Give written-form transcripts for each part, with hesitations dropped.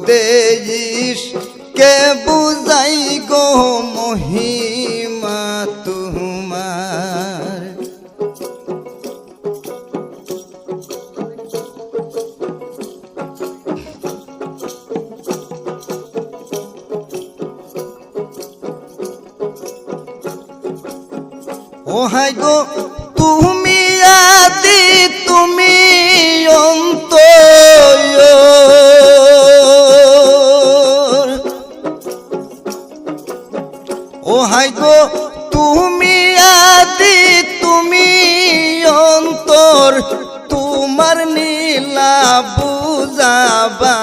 দেইস কে বুঝাই গো মহিমা তোমার। ও হাই গো তুমি আদি তুমি অন্ত, ও হাই গো তুমি আদি তুমি অন্তর, তোমার নীলা বুঝাবায়ার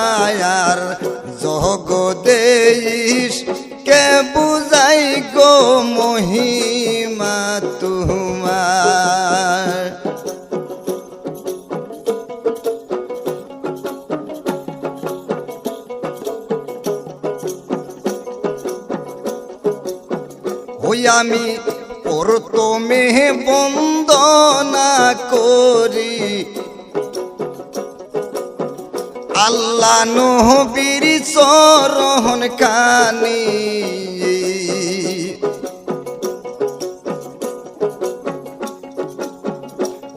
জগদেশ কে বুঝাই গো মহিমা তোমার। ওই আমি প্রথমে বন্দনা করি আল্লাহ নবীর চরণ কানি।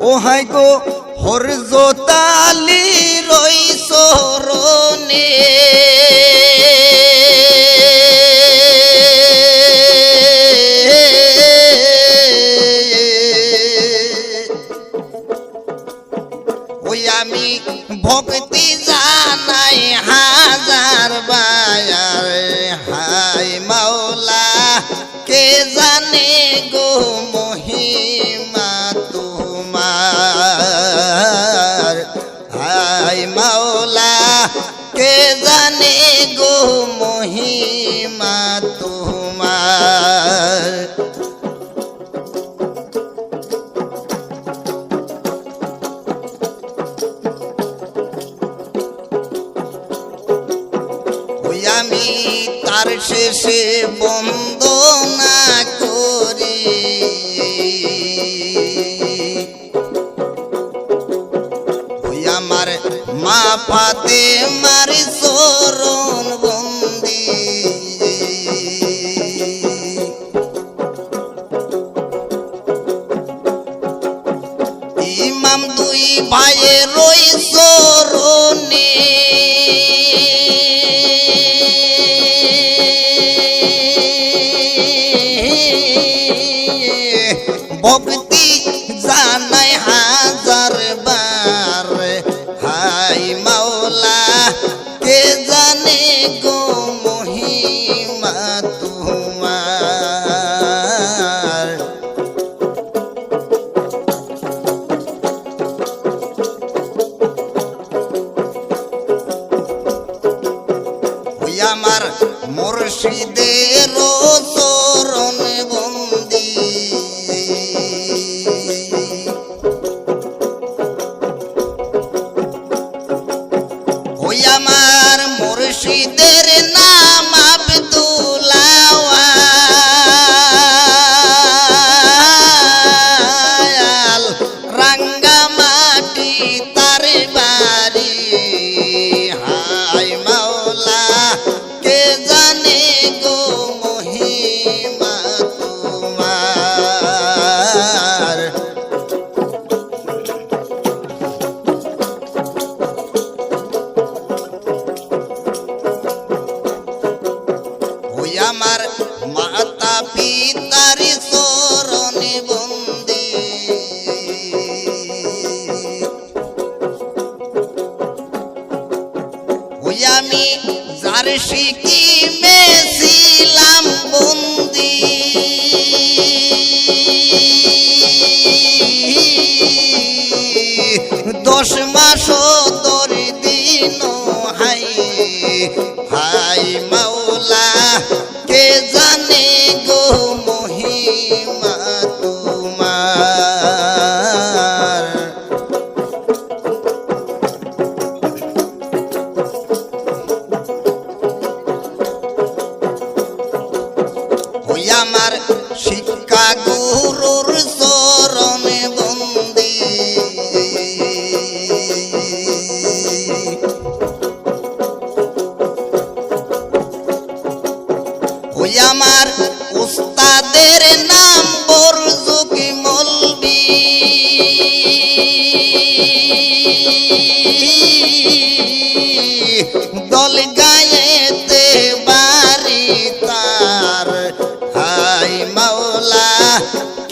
ও হাই গো হযরত আলীর ওই চরণে ওই আমি ভক্তি জানাই হাজার বায়ার। হাই মাওলা কে জানে গো মহিমা তোমার। হাই মাওলা কে জানে গো মহিমা তোমার। আমি তার শেষে বন্দনা করি ওই আমার মা ফাতেমার চরণ বন্দি। ইমাম দুই ভাইয়ের ওই চরণে ভক্তি জানাই হাজার বার। হাই মাওলা কে জানে গো মহিমা তোমার। ওই আমার মুর্শিদের চরণ বন্দি ওই আমার মুর্শিদের নাম আব্দুল্লাহ রাঙ্গামাটি তার বাড়ি। হাই মাওলা কে জানে গো মহিমা তোমার। ওই আমার মাতা পিতার চরণে বন্দি ওই আমি যার সিকিমে ছিলাম বন্দি। 10 মাস 10 দিন হাই। হাই মাওলা কে জানে গো মহিমা তোমার। ওই আমার শিক্ষা গুরুর চরণে বন্দি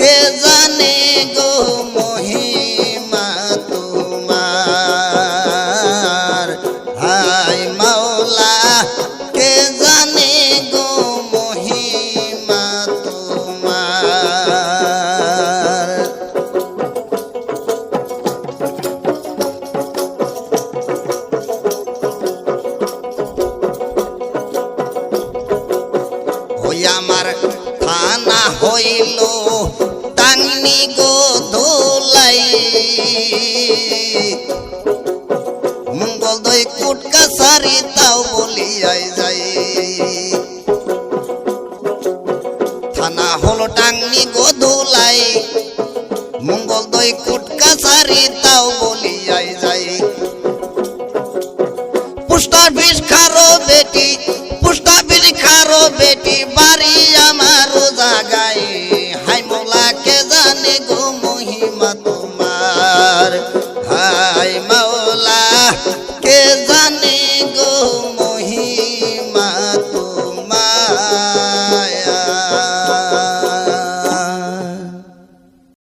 কে জানে গো মহিমা তোমার হায় মাওলা কে জানে গো মহিমা তোমার ওই আমার থানা হইল টাঙ্গি গো ধুলাই মঙ্গল দই কুটকা সারি তাও বলিয়াই যাই থানা হলো টাঙ্গি গো ধুলাই মঙ্গল দই কুটকা সারি তাও বলিয়াই যাই পুষ্টা বিষ খারো বেটি পুষ্টা বিষ খারো বেটি বাড়ি আমার জাগায় হাই মৌলা কে জানে গো মহিমা তোমার হাই মাওলা কে জানে